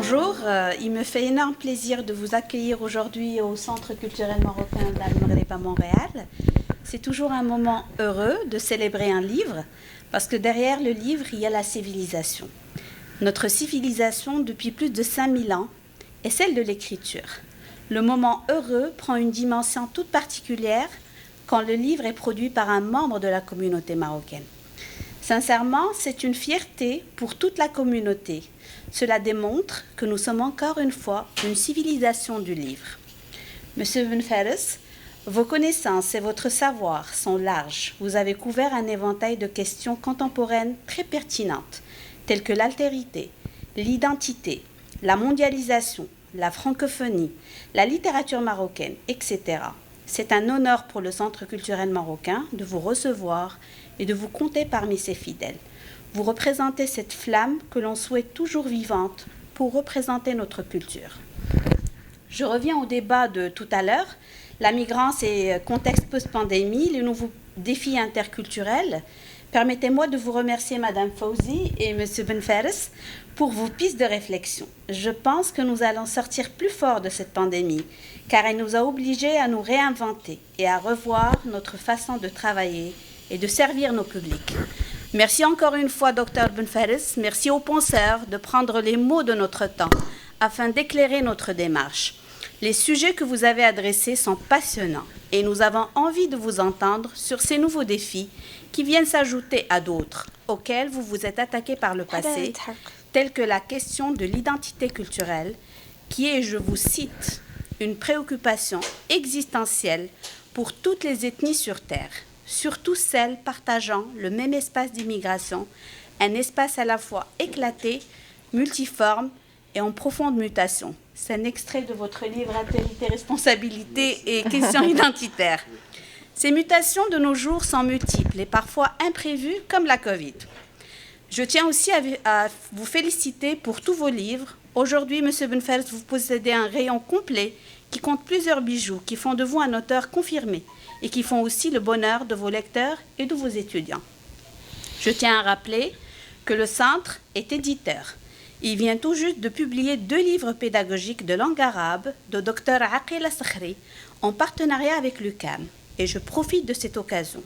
Bonjour, il me fait énorme plaisir de vous accueillir aujourd'hui au Centre culturel marocain d'Al-Maghreb à Montréal. C'est toujours un moment heureux de célébrer un livre, parce que derrière le livre, il y a la civilisation. Notre civilisation, depuis plus de 5000 ans, est celle de l'écriture. Le moment heureux prend une dimension toute particulière quand le livre est produit par un membre de la communauté marocaine. Sincèrement, c'est une fierté pour toute la communauté. Cela démontre que nous sommes encore une fois une civilisation du livre. Monsieur Ben Fares, vos connaissances et votre savoir sont larges. Vous avez couvert un éventail de questions contemporaines très pertinentes, telles que l'altérité, l'identité, la mondialisation, la francophonie, la littérature marocaine, etc. C'est un honneur pour le Centre culturel marocain de vous recevoir et de vous compter parmi ses fidèles. Vous représentez cette flamme que l'on souhaite toujours vivante pour représenter notre culture. Je reviens au débat de tout à l'heure, la migrance et contexte post-pandémie, les nouveaux défis interculturels. Permettez-moi de vous remercier Madame Fawzi et Monsieur Ben Fares pour vos pistes de réflexion. Je pense que nous allons sortir plus fort de cette pandémie, car elle nous a obligés à nous réinventer et à revoir notre façon de travailler et de servir nos publics. Merci encore une fois, Dr Ben Fares. Merci aux penseurs de prendre les mots de notre temps afin d'éclairer notre démarche. Les sujets que vous avez adressés sont passionnants et nous avons envie de vous entendre sur ces nouveaux défis qui viennent s'ajouter à d'autres auxquels vous vous êtes attaqués par le passé, tels que la question de l'identité culturelle, qui est, je vous cite, une préoccupation existentielle pour toutes les ethnies sur Terre, surtout celles partageant le même espace d'immigration, un espace à la fois éclaté, multiforme et en profonde mutation. C'est un extrait de votre livre « Altérité, responsabilité et questions identitaires ». Ces mutations de nos jours sont multiples et parfois imprévues, comme la Covid. Je tiens aussi à vous féliciter pour tous vos livres. Aujourd'hui, M. Ben Fares, vous possédez un rayon complet qui compte plusieurs bijoux, qui font de vous un auteur confirmé et qui font aussi le bonheur de vos lecteurs et de vos étudiants. Je tiens à rappeler que le Centre est éditeur. Il vient tout juste de publier 2 livres pédagogiques de langue arabe de Dr Aqil Sakhri en partenariat avec l'UQAM. Et je profite de cette occasion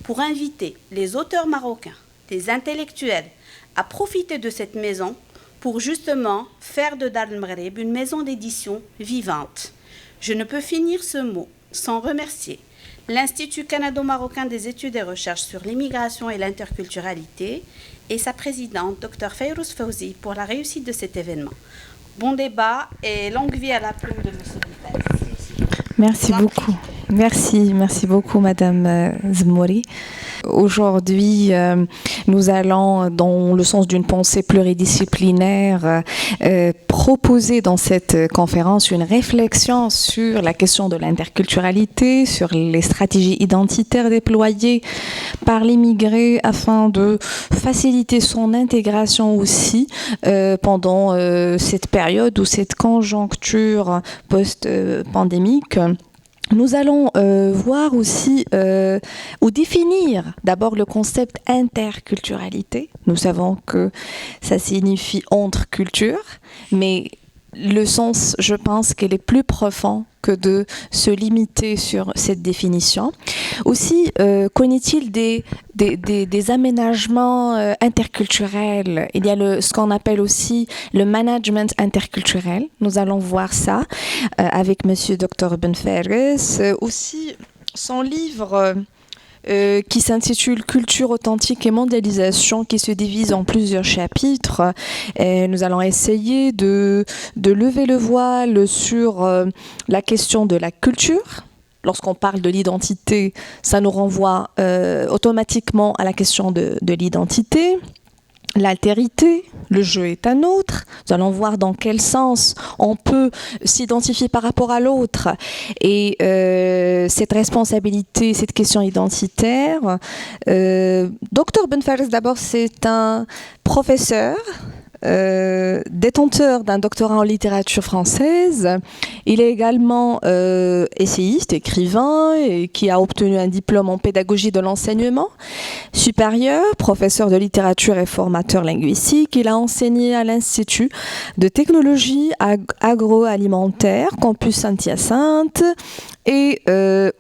pour inviter les auteurs marocains, les intellectuels, à profiter de cette maison pour justement faire de Dar el-Maghreb une maison d'édition vivante. Je ne peux finir ce mot sans remercier l'Institut canado-marocain des études et recherches sur l'immigration et l'interculturalité et sa présidente, Dr Fayrouz Fawzi, pour la réussite de cet événement. Bon débat et longue vie à la plume de M. Bifaz. Merci beaucoup. Merci beaucoup, Madame Zmouri. Aujourd'hui, nous allons, dans le sens d'une pensée pluridisciplinaire, proposer dans cette conférence une réflexion sur la question de l'interculturalité, sur les stratégies identitaires déployées par l'immigré afin de faciliter son intégration aussi pendant cette période ou cette conjoncture post-pandémique. Nous allons voir aussi ou définir d'abord le concept interculturalité. Nous savons que ça signifie entre cultures, mais le sens, je pense qu'il est plus profond que de se limiter sur cette définition. Aussi, connaît-il des aménagements interculturels? Il y a ce qu'on appelle aussi le management interculturel. Nous allons voir ça avec Monsieur Dr Ben Fares. Aussi, son livre qui s'intitule Culture authentique et mondialisation, qui se divise en plusieurs chapitres. Et nous allons essayer de lever le voile sur la question de la culture. Lorsqu'on parle de l'identité, ça nous renvoie automatiquement à la question de l'identité. L'altérité, le jeu est un autre. Nous allons voir dans quel sens on peut s'identifier par rapport à l'autre. Et cette responsabilité, cette question identitaire. Dr Ben Fares, d'abord, c'est un professeur détenteur d'un doctorat en littérature française. Il est également essayiste, écrivain, et qui a obtenu un diplôme en pédagogie de l'enseignement supérieur, professeur de littérature et formateur linguistique. Il a enseigné à l'Institut de technologie agroalimentaire, campus Saint-Hyacinthe, et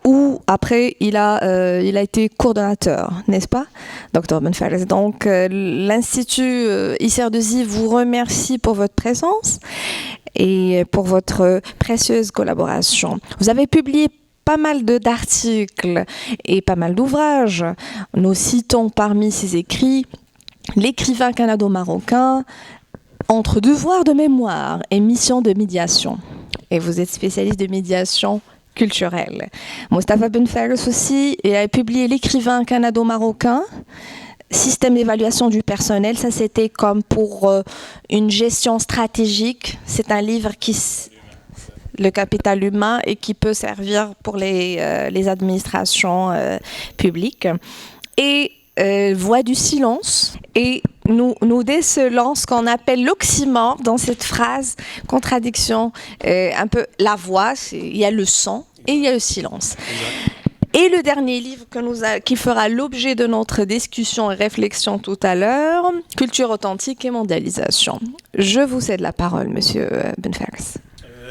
où après il a été coordonnateur, n'est-ce pas, Dr Ben Fares? Donc l'Institut ICR2I vous remercie pour votre présence et pour votre précieuse collaboration. Vous avez publié pas mal d'articles et pas mal d'ouvrages. Nous citons parmi ces écrits l'écrivain canado-marocain, entre devoirs de mémoire et mission de médiation. Et vous êtes spécialiste de médiation culturelle. Mostafa Ben Fares aussi, il a publié l'écrivain canado-marocain, système d'évaluation du personnel. Ça, c'était comme pour une gestion stratégique. C'est un livre le capital humain, et qui peut servir pour les administrations publiques. Et Voix du silence. Et nous décelons ce qu'on appelle l'oxymore dans cette phrase, contradiction, un peu la voix, il y a le son et il y a le silence. Et le dernier livre qui fera l'objet de notre discussion et réflexion tout à l'heure, Culture authentique et mondialisation. Je vous cède la parole, Monsieur Ben Fares.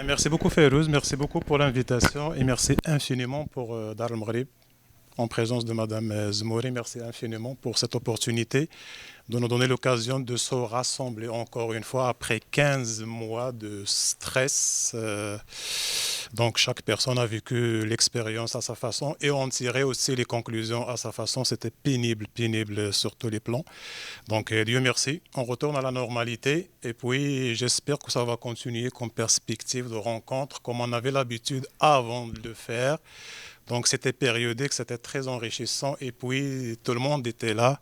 Merci beaucoup Fayrouz, merci beaucoup pour l'invitation et merci infiniment pour Dar el-Maghrib en présence de Madame Zmouri. Merci infiniment pour cette opportunité de nous donner l'occasion de se rassembler encore une fois après 15 mois de stress. Donc chaque personne a vécu l'expérience à sa façon et on tirait aussi les conclusions à sa façon. C'était pénible sur tous les plans. Donc Dieu merci, on retourne à la normalité et puis j'espère que ça va continuer comme perspective de rencontre comme on avait l'habitude avant de le faire. Donc c'était périodique, c'était très enrichissant et puis tout le monde était là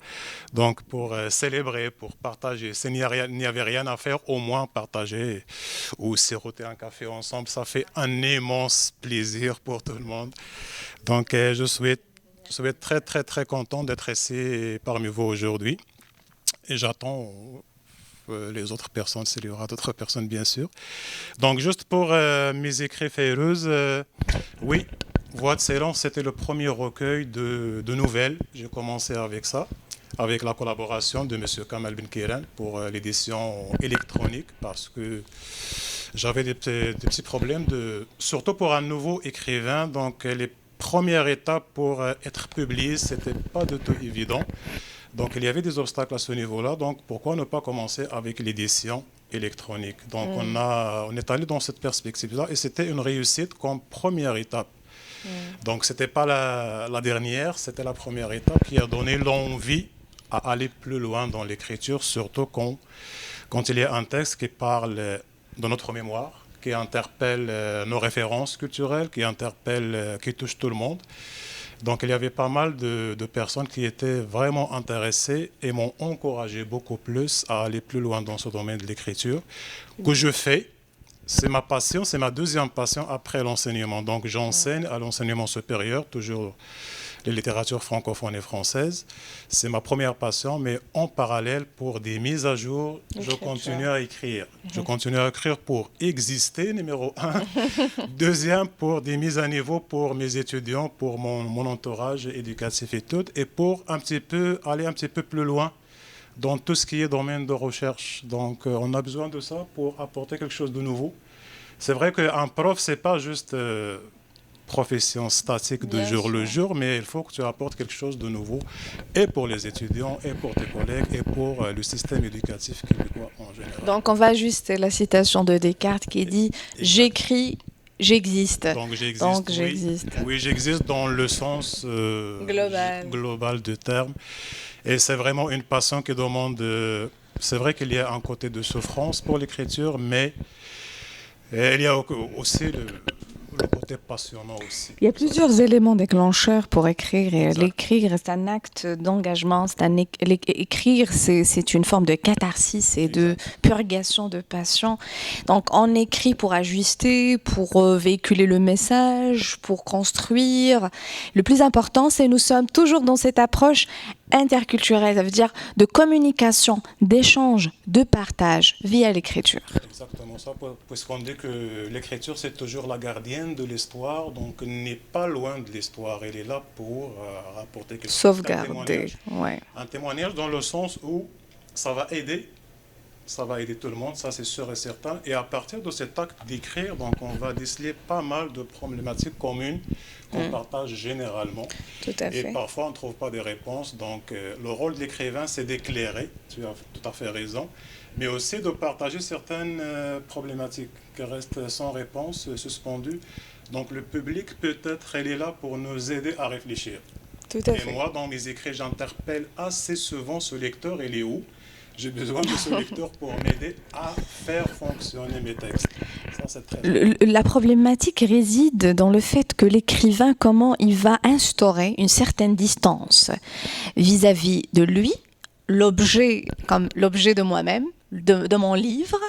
donc pour célébrer, pour partager. S'il n'y avait rien à faire, au moins partager ou siroter un café ensemble, ça fait un immense plaisir pour tout le monde. Donc je suis très content d'être ici parmi vous aujourd'hui et j'attends les autres personnes, s'il y aura d'autres personnes bien sûr. Donc juste pour mes écrits Fayrouz, oui. Voix de silence, c'était le premier recueil de nouvelles. J'ai commencé avec ça, avec la collaboration de M. Kamal Ben Keiran pour l'édition électronique, parce que j'avais des petits problèmes, surtout pour un nouveau écrivain. Donc les premières étapes pour être publié, ce n'était pas du tout évident. Donc il y avait des obstacles à ce niveau-là. Donc pourquoi ne pas commencer avec l'édition électronique? Donc on est allé dans cette perspective-là et c'était une réussite comme première étape. Donc, ce n'était pas la dernière, c'était la première étape qui a donné l'envie à aller plus loin dans l'écriture, surtout quand il y a un texte qui parle de notre mémoire, qui interpelle nos références culturelles, qui touche tout le monde. Donc, il y avait pas mal de personnes qui étaient vraiment intéressées et m'ont encouragé beaucoup plus à aller plus loin dans ce domaine de l'écriture que je fais. C'est ma passion, c'est ma deuxième passion après l'enseignement. Donc j'enseigne à l'enseignement supérieur, toujours les littératures francophones et françaises. C'est ma première passion, mais en parallèle, pour des mises à jour, je continue à écrire. Je continue à écrire pour exister, numéro 1. Deuxième, pour des mises à niveau pour mes étudiants, pour mon entourage éducatif et tout, et pour aller un petit peu plus loin dans tout ce qui est domaine de recherche. Donc, on a besoin de ça pour apporter quelque chose de nouveau. C'est vrai qu'un prof, ce n'est pas juste profession statique de jour le jour, mais il faut que tu apportes quelque chose de nouveau, et pour les étudiants, et pour tes collègues, et pour le système éducatif québécois en général. Donc, on va ajuster la citation de Descartes qui dit « J'écris, j'existe ». Donc, j'existe. Oui, j'existe dans le sens global du terme. Et c'est vraiment une passion qui demande... c'est vrai qu'il y a un côté de souffrance pour l'écriture, mais il y a aussi le côté passionnant aussi. Il y a plusieurs éléments déclencheurs pour écrire. Et l'écrire, c'est un acte d'engagement. Écrire, c'est une forme de catharsis et de purgation de passion. Donc, on écrit pour ajuster, pour véhiculer le message, pour construire. Le plus important, c'est que nous sommes toujours dans cette approche interculturel, ça veut dire de communication, d'échange, de partage via l'écriture. Exactement ça, puisqu'on dit que l'écriture, c'est toujours la gardienne de l'histoire, donc n'est pas loin de l'histoire. Elle est là pour rapporter quelque chose. Sauvegarder, ouais. Un témoignage dans le sens où ça va aider tout le monde, ça c'est sûr et certain. Et à partir de cet acte d'écrire, donc on va déceler pas mal de problématiques communes qu'on partage généralement. Tout à fait. Et parfois on ne trouve pas des réponses. Donc le rôle de l'écrivain, c'est d'éclairer, tu as tout à fait raison, mais aussi de partager certaines problématiques qui restent sans réponse, suspendues. Donc le public, peut-être, il est là pour nous aider à réfléchir. Tout à fait. Et moi, dans mes écrits, j'interpelle assez souvent ce lecteur, il est où? J'ai besoin de ce lecteur pour m'aider à faire fonctionner mes textes. Ça, c'est très la problématique réside dans le fait que l'écrivain, comment il va instaurer une certaine distance vis-à-vis de lui, l'objet, comme l'objet de moi-même, de mon livre,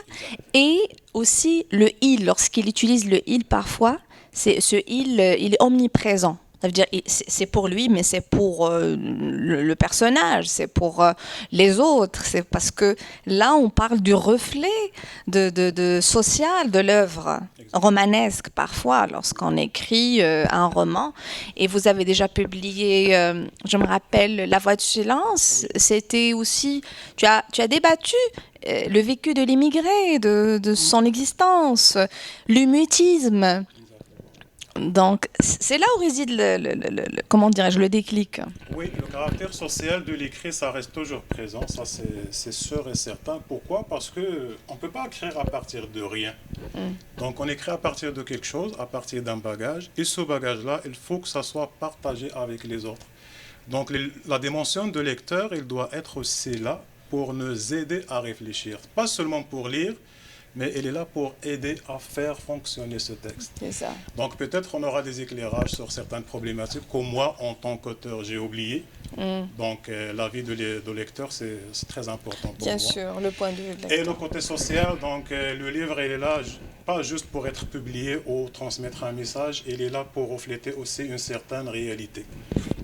et aussi le il. Lorsqu'il utilise le il parfois, ce il est omniprésent. Ça veut dire c'est pour lui, mais c'est pour le personnage, c'est pour les autres. C'est parce que là, on parle du reflet de social de l'œuvre romanesque parfois, lorsqu'on écrit un roman. Et vous avez déjà publié, je me rappelle, La Voix du silence. C'était aussi, tu as débattu le vécu de l'immigré, de son existence, l'humutisme. Donc, c'est là où réside comment dirais-je, le déclic. Oui, le caractère social de l'écrit, ça reste toujours présent, ça c'est sûr et certain. Pourquoi? Parce qu'on ne peut pas écrire à partir de rien. Donc, on écrit à partir de quelque chose, à partir d'un bagage. Et ce bagage-là, il faut que ça soit partagé avec les autres. Donc, la dimension de lecteur, il doit être aussi là pour nous aider à réfléchir. Pas seulement pour lire, mais elle est là pour aider à faire fonctionner ce texte. C'est ça. Donc peut-être on aura des éclairages sur certaines problématiques que moi, en tant qu'auteur, j'ai oublié. Donc l'avis de lecteur, c'est très important pour moi. Bien sûr, le point de vue de lecteur. Et le côté social, donc le livre, il est là pas juste pour être publié ou transmettre un message, il est là pour refléter aussi une certaine réalité.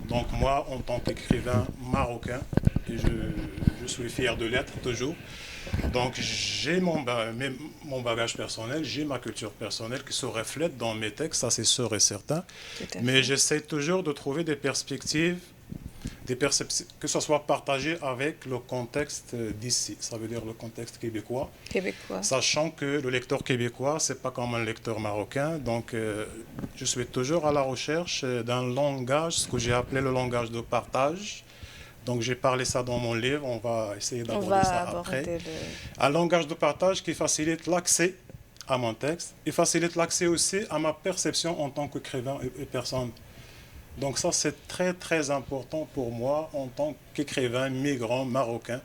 Donc moi, en tant qu'écrivain marocain, et je suis fier de l'être toujours, donc j'ai mon bagage personnel, j'ai ma culture personnelle qui se reflète dans mes textes, ça c'est sûr et certain. Mais j'essaie toujours de trouver des perspectives, que ce soit partagé avec le contexte d'ici, ça veut dire le contexte québécois. Sachant que le lecteur québécois, c'est pas comme un lecteur marocain, donc je suis toujours à la recherche d'un langage, ce que j'ai appelé le langage de partage. Donc j'ai parlé ça dans mon livre, on va essayer d'aborder ça après. Un langage de partage qui facilite l'accès à mon texte et facilite l'accès aussi à ma perception en tant qu'écrivain et personne. Donc ça, c'est très, très important pour moi en tant qu'écrivain migrant marocain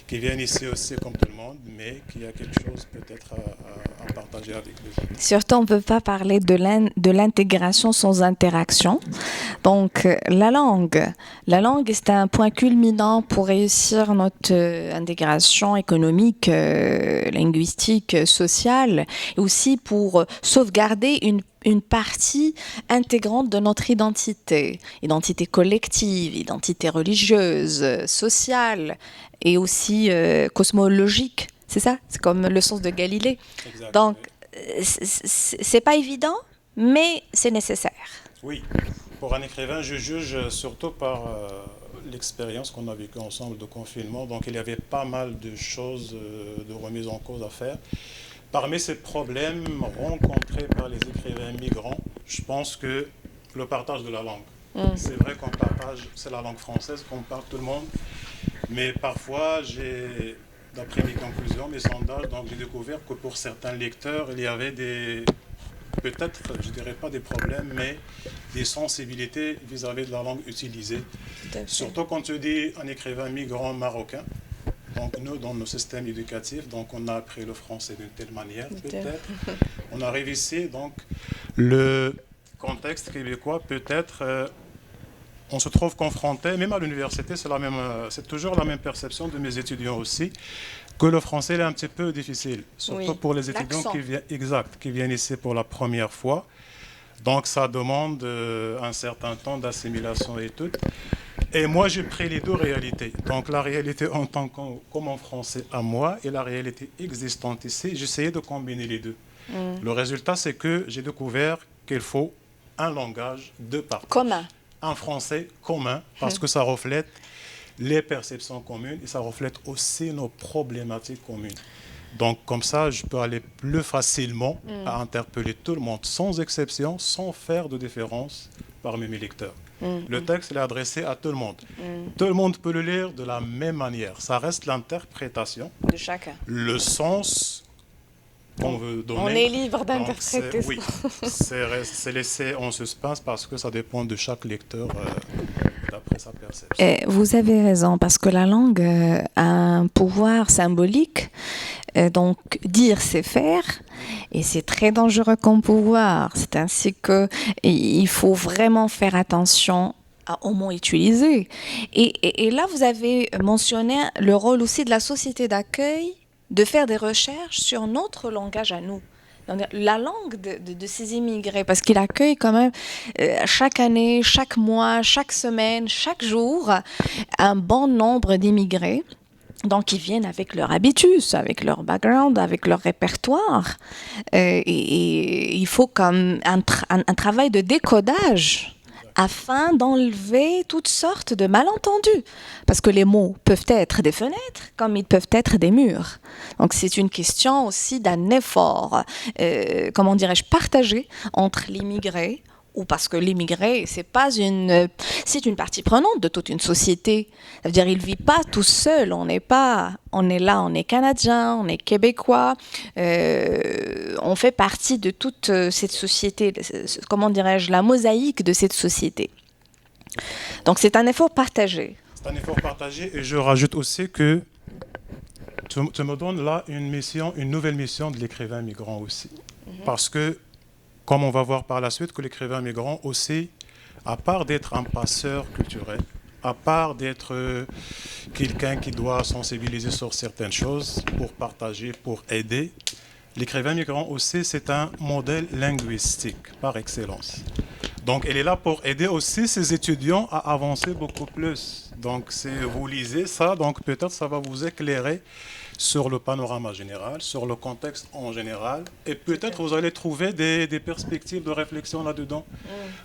qui vient ici aussi comme tout le monde, mais qui a quelque chose peut-être à partager avec les autres. Surtout, on ne peut pas parler de l'intégration sans interaction. Donc, la langue, c'est un point culminant pour réussir notre intégration économique, linguistique, sociale, et aussi pour sauvegarder une partie intégrante de notre identité collective, identité religieuse, sociale et aussi cosmologique. C'est ça? C'est comme le sens de Galilée. Exactement. Donc, c'est pas évident, mais c'est nécessaire. Oui, pour un écrivain, je juge surtout par l'expérience qu'on a vécue ensemble de confinement. Donc, il y avait pas mal de choses de remise en cause à faire. Parmi ces problèmes rencontrés par les écrivains migrants, je pense que le partage de la langue. C'est vrai qu'on partage, c'est la langue française qu'on parle tout le monde, mais parfois, d'après mes conclusions, mes sondages, donc j'ai découvert que pour certains lecteurs, il y avait peut-être, je dirais pas des problèmes, mais des sensibilités vis-à-vis de la langue utilisée. Surtout quand tu dis un écrivain migrant marocain. Donc nous, dans nos systèmes éducatifs, donc on a appris le français d'une telle manière, peut-être. On arrive ici, donc le contexte québécois, peut-être, on se trouve confronté, même à l'université, c'est toujours la même perception de mes étudiants aussi, que le français est un petit peu difficile, surtout pour les étudiants qui viennent ici pour la première fois. Donc ça demande un certain temps d'assimilation et tout. Et moi, j'ai pris les deux réalités. Donc, la réalité en tant que comme en français à moi et la réalité existante ici, j'essayais de combiner les deux. Le résultat, c'est que j'ai découvert qu'il faut un langage de partage. Commun. Un français commun, parce que ça reflète les perceptions communes et ça reflète aussi nos problématiques communes. Donc, comme ça, je peux aller plus facilement à interpeller tout le monde, sans exception, sans faire de différence parmi mes lecteurs. Le texte est adressé à tout le monde. Tout le monde peut le lire de la même manière. Ça reste l'interprétation, De chacun. le sens qu'on veut donner. On est libre Donc, d'interpréter oui, c'est laissé en suspens parce que ça dépend de chaque lecteur d'après sa perception. Vous avez raison, parce que la langue a un pouvoir symbolique. Donc, dire, c'est faire. Et c'est très dangereux comme pouvoir. C'est ainsi qu'il faut vraiment faire attention aux mots utilisés. Et là, vous avez mentionné le rôle aussi de la société d'accueil de faire des recherches sur notre langage à nous. Donc, la langue de ces immigrés, parce qu'il accueille quand même chaque année, chaque mois, chaque semaine, chaque jour, un bon nombre d'immigrés. Donc, ils viennent avec leur habitus, avec leur background, avec leur répertoire. Et il faut comme un travail de décodage afin d'enlever toutes sortes de malentendus. Parce que les mots peuvent être des fenêtres comme ils peuvent être des murs. Donc c'est une question aussi d'un effort, comment dirais-je, partagé entre l'immigré, ou parce que l'immigré, c'est une partie prenante de toute une société. Ça veut dire qu'il ne vit pas tout seul. On est là, on est Canadien, on est Québécois. On fait partie de toute cette société, comment dirais-je, la mosaïque de cette société. Donc c'est un effort partagé. C'est un effort partagé et je rajoute aussi que tu me donnes là une nouvelle mission de l'écrivain migrant aussi. Parce que comme on va voir par la suite que l'écrivain migrant aussi, à part d'être un passeur culturel, à part d'être quelqu'un qui doit sensibiliser sur certaines choses pour partager, pour aider, l'écrivain migrant aussi, c'est un modèle linguistique par excellence. Donc, elle est là pour aider aussi ses étudiants à avancer beaucoup plus. Donc, vous lisez ça, donc peut-être ça va vous éclairer sur le panorama général, sur le contexte en général, et peut-être vous allez trouver des perspectives de réflexion là-dedans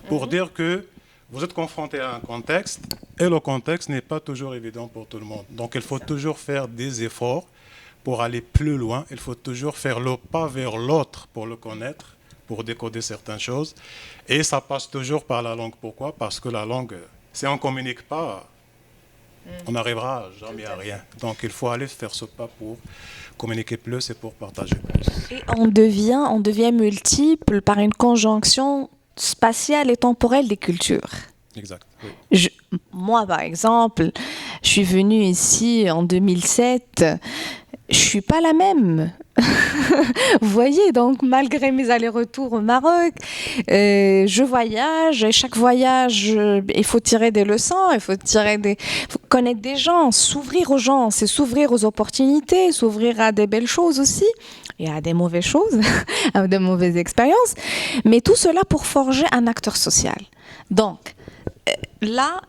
pour dire que vous êtes confronté à un contexte, et le contexte n'est pas toujours évident pour tout le monde. Donc il faut toujours faire des efforts pour aller plus loin, il faut toujours faire le pas vers l'autre pour le connaître, pour décoder certaines choses, et ça passe toujours par la langue. Pourquoi? Parce que la langue, si on ne communique pas, on n'arrivera jamais à rien. Donc, il faut aller faire ce pas pour communiquer plus et pour partager plus. Et on devient multiple par une conjonction spatiale et temporelle des cultures. Exact. Oui. Moi, par exemple, je suis venue ici en 2007. Je suis pas la même. Vous voyez, donc malgré mes allers-retours au Maroc, je voyage. Et chaque voyage, il faut tirer des leçons, il faut connaître des gens, s'ouvrir aux gens, c'est s'ouvrir aux opportunités, s'ouvrir à des belles choses aussi, et à des mauvaises choses, à des mauvaises expériences. Mais tout cela pour forger un acteur social. Donc, là,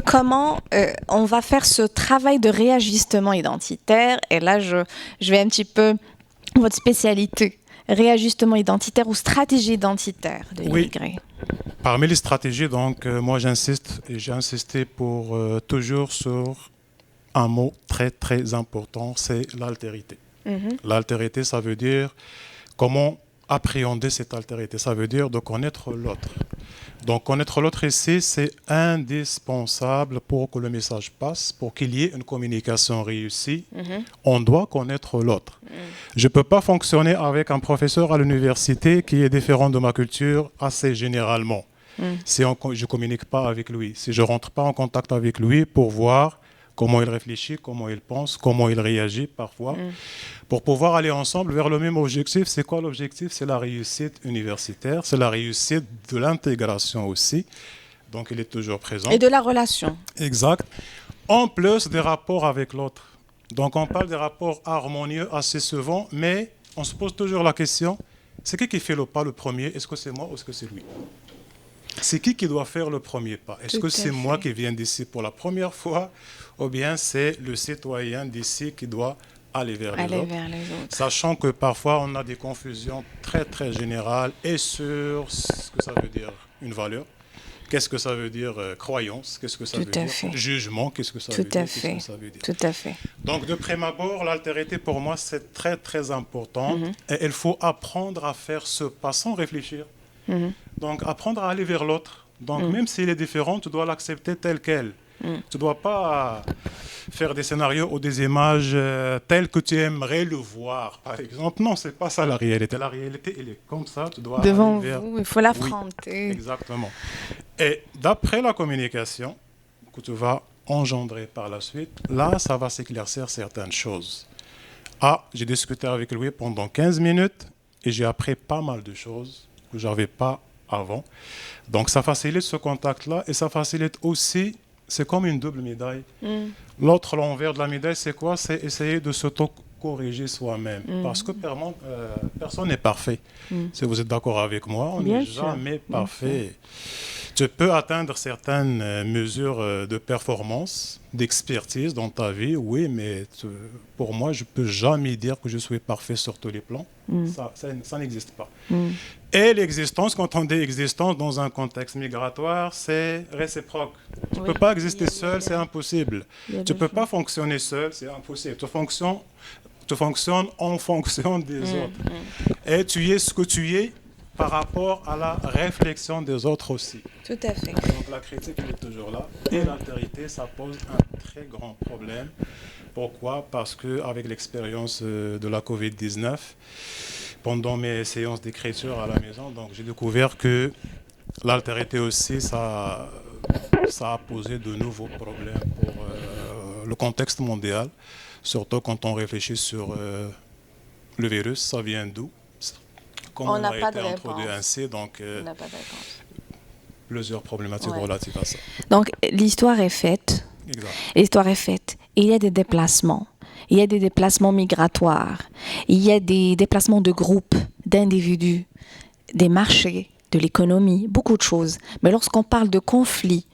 comment on va faire ce travail de réajustement identitaire? Et là, je vais un petit peu votre spécialité, réajustement identitaire ou stratégie identitaire de l'immigré. Oui. Parmi les stratégies, donc, moi j'insiste et j'ai insisté pour toujours sur un mot très très important, c'est l'altérité. L'altérité, ça veut dire comment appréhender cette altérité, ça veut dire de connaître l'autre. Donc connaître l'autre ici, c'est indispensable pour que le message passe, pour qu'il y ait une communication réussie. On doit connaître l'autre. Je ne peux pas fonctionner avec un professeur à l'université qui est différent de ma culture assez généralement. Si je ne communique pas avec lui, si je ne rentre pas en contact avec lui pour voir comment il réfléchit, comment il pense, comment il réagit parfois, pour pouvoir aller ensemble vers le même objectif. C'est quoi l'objectif? C'est la réussite universitaire, c'est la réussite de l'intégration aussi. Donc, il est toujours présent. Et de la relation. Exact. En plus des rapports avec l'autre. Donc, on parle des rapports harmonieux assez souvent, mais on se pose toujours la question, c'est qui fait le pas le premier? Est-ce que c'est moi ou est-ce que c'est lui? c'est qui doit faire le premier pas? Est-ce que c'est moi qui viens d'ici pour la première fois ou bien c'est le citoyen d'ici qui doit aller vers les autres, sachant que parfois on a des confusions très très générales et sur ce que ça veut dire une valeur, qu'est-ce que ça veut dire croyance, qu'est-ce que ça veut dire jugement, qu'est-ce que ça veut dire, qu'est-ce que ça veut dire. Tout à fait. Donc de prime abord, l'altérité pour moi c'est très très important et il faut apprendre à faire ce pas sans réfléchir. Donc apprendre à aller vers l'autre. Donc même s'il est différent, tu dois l'accepter tel quel. Tu ne dois pas faire des scénarios ou des images telles que tu aimerais le voir, par exemple. Non, ce n'est pas ça la réalité. La réalité, elle est comme ça. Tu dois devant aller vers... vous, il faut l'affronter. Oui, exactement. Et d'après la communication que tu vas engendrer par la suite, là, ça va s'éclaircir certaines choses. J'ai discuté avec lui pendant 15 minutes et j'ai appris pas mal de choses que je n'avais pas avant. Donc, ça facilite ce contact-là et ça facilite aussi... C'est comme une double médaille. L'autre, l'envers de la médaille, c'est quoi? C'est essayer de s'auto-corriger soi-même. Parce que personne n'est parfait. Si vous êtes d'accord avec moi, on n'est jamais parfait. Tu peux atteindre certaines mesures de performance, d'expertise dans ta vie, oui, mais pour moi, je ne peux jamais dire que je suis parfait sur tous les plans. Ça n'existe pas. Et l'existence, quand on dit existence dans un contexte migratoire, c'est réciproque. Tu ne peux pas exister seul, c'est impossible. Tu ne peux pas fonctionner seul, c'est impossible. Tu fonctionnes en fonction des autres. Et tu es ce que tu es par rapport à la réflexion des autres aussi. Tout à fait. Donc la critique est toujours là. Et l'altérité, ça pose un très grand problème. Pourquoi? Parce qu'avec l'expérience de la Covid-19, pendant mes séances d'écriture à la maison, donc j'ai découvert que l'altérité aussi, ça a posé de nouveaux problèmes pour le contexte mondial, surtout quand on réfléchit sur le virus, ça vient d'où? Comment on a été introduit ainsi, donc plusieurs problématiques relatives à ça. Donc l'histoire est faite. Exact. L'histoire est faite. Et il y a des déplacements. Il y a des déplacements migratoires. Il y a des déplacements de groupes, d'individus, des marchés, de l'économie, beaucoup de choses. Mais lorsqu'on parle de conflit,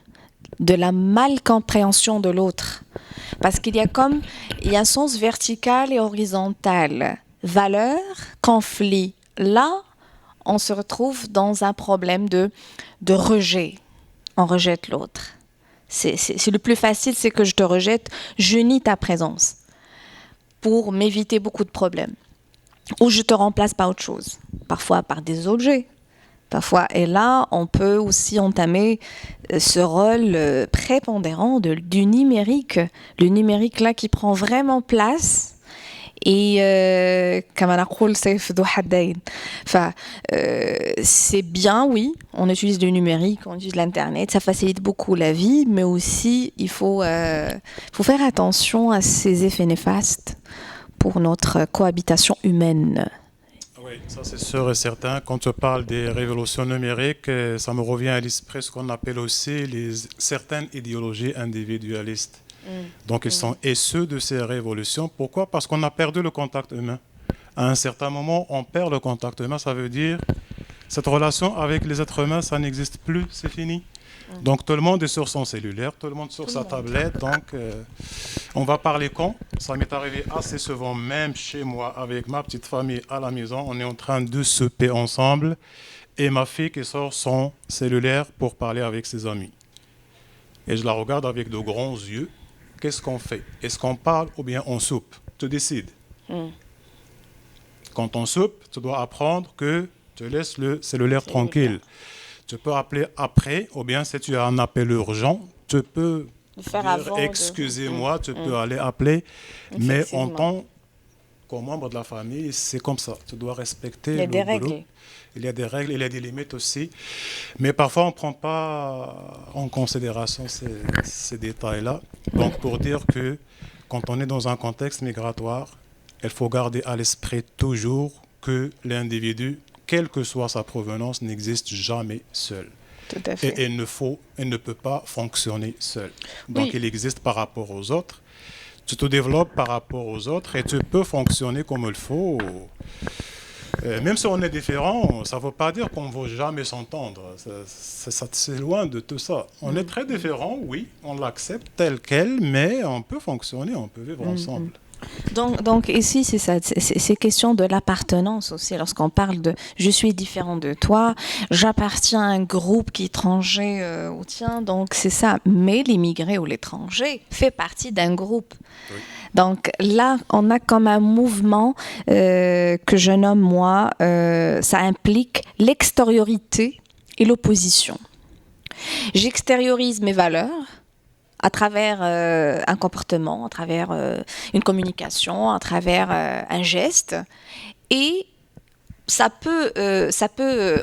de la malcompréhension de l'autre, parce qu'il y a un sens vertical et horizontal. Valeur, conflit. Là, on se retrouve dans un problème de rejet. On rejette l'autre. C'est le plus facile, c'est que je te rejette, je nie ta présence pour m'éviter beaucoup de problèmes. Ou je te remplace par autre chose, parfois par des objets. Parfois, et là, on peut aussi entamer ce rôle prépondérant du numérique. Le numérique là qui prend vraiment place. Et c'est bien, oui, on utilise le numérique, on utilise l'internet, ça facilite beaucoup la vie, mais aussi il faut faire attention à ces effets néfastes pour notre cohabitation humaine. Oui, ça c'est sûr et certain. Quand tu parles des révolutions numériques, ça me revient à l'esprit ce qu'on appelle aussi certaines idéologies individualistes. Donc ils sont issus de ces révolutions. Pourquoi? Parce qu'on a perdu le contact humain. À un certain moment, on perd le contact humain. Ça veut dire cette relation avec les êtres humains, ça n'existe plus, c'est fini. Donc tout le monde est sur son cellulaire, tout le monde sur sa tablette. Donc on va parler quand? Ça m'est arrivé assez souvent, même chez moi, avec ma petite famille à la maison. On est en train de souper ensemble et ma fille qui sort son cellulaire pour parler avec ses amis. Et je la regarde avec de grands yeux. Qu'est-ce qu'on fait? Est-ce qu'on parle ou bien on soupe? Tu décides. Quand on soupe, tu dois apprendre que tu laisses le cellulaire tranquille. Tu peux appeler après, ou bien si tu as un appel urgent, tu peux dire excusez-moi, tu peux aller appeler. Mais en tant qu'un membre de la famille, c'est comme ça. Tu dois respecter le boulot. Il y a des règles, il y a des limites aussi. Mais parfois, on ne prend pas en considération ces détails-là. Donc, pour dire que quand on est dans un contexte migratoire, il faut garder à l'esprit toujours que l'individu, quelle que soit sa provenance, n'existe jamais seul. Tout à fait. Et il ne peut pas fonctionner seul. Donc, il existe par rapport aux autres. Tu te développes par rapport aux autres et tu peux fonctionner comme il faut Même si on est différent, ça ne veut pas dire qu'on ne va jamais s'entendre. C'est loin de tout ça. On est très différents, oui, on l'accepte tel quel, mais on peut fonctionner, on peut vivre ensemble. Donc ici, c'est ça, c'est question de l'appartenance aussi. Lorsqu'on parle de « je suis différent de toi »,« j'appartiens à un groupe qui est étranger au tien », donc c'est ça. Mais l'immigré ou l'étranger fait partie d'un groupe. Oui. Donc là, on a comme un mouvement que je nomme, moi, ça implique l'extériorité et l'opposition. J'extériorise mes valeurs à travers un comportement, à travers une communication, à travers un geste. Et ça peut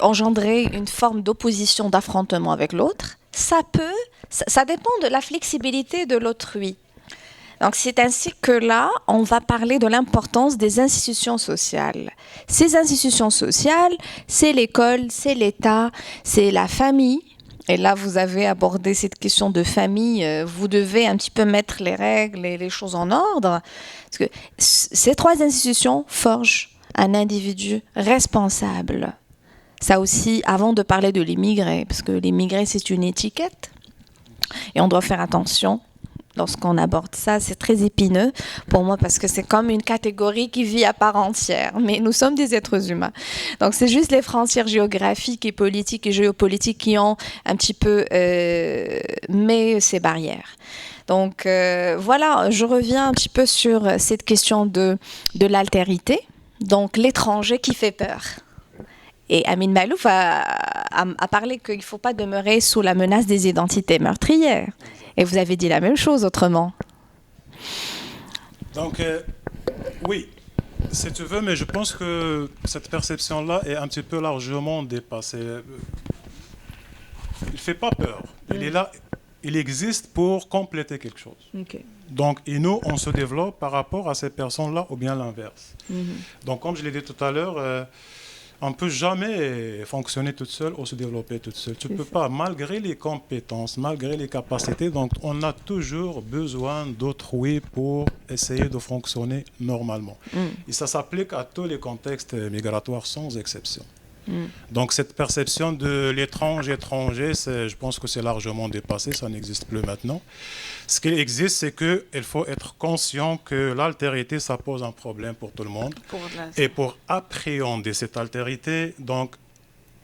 engendrer une forme d'opposition, d'affrontement avec l'autre. Ça dépend de la flexibilité de l'autrui. Donc c'est ainsi que là, on va parler de l'importance des institutions sociales. Ces institutions sociales, c'est l'école, c'est l'État, c'est la famille. Et là, vous avez abordé cette question de famille. Vous devez un petit peu mettre les règles et les choses en ordre. Parce que ces trois institutions forgent un individu responsable. Ça aussi, avant de parler de l'immigré, parce que l'immigré, c'est une étiquette. Et on doit faire attention. Lorsqu'on aborde ça, c'est très épineux pour moi parce que c'est comme une catégorie qui vit à part entière. Mais nous sommes des êtres humains. Donc, c'est juste les frontières géographiques et politiques et géopolitiques qui ont un petit peu mis ces barrières. Donc, voilà, je reviens un petit peu sur cette question de l'altérité. Donc, l'étranger qui fait peur. Et Amin Maalouf a parlé qu'il ne faut pas demeurer sous la menace des identités meurtrières. Et vous avez dit la même chose autrement. Donc, oui, si tu veux, mais je pense que cette perception-là est un petit peu largement dépassée. Il ne fait pas peur. Il est là, il existe pour compléter quelque chose. Okay. Donc, et nous, on se développe par rapport à ces personnes-là ou bien l'inverse. Donc, comme je l'ai dit tout à l'heure, on ne peut jamais fonctionner toute seule ou se développer toute seule. Tu ne peux pas, malgré les compétences, malgré les capacités. Donc, on a toujours besoin d'autrui pour essayer de fonctionner normalement. Et ça s'applique à tous les contextes migratoires sans exception. Donc, cette perception de l'étranger, je pense que c'est largement dépassé, ça n'existe plus maintenant. Ce qui existe, c'est qu'il faut être conscient que l'altérité, ça pose un problème pour tout le monde. Et pour appréhender cette altérité, donc,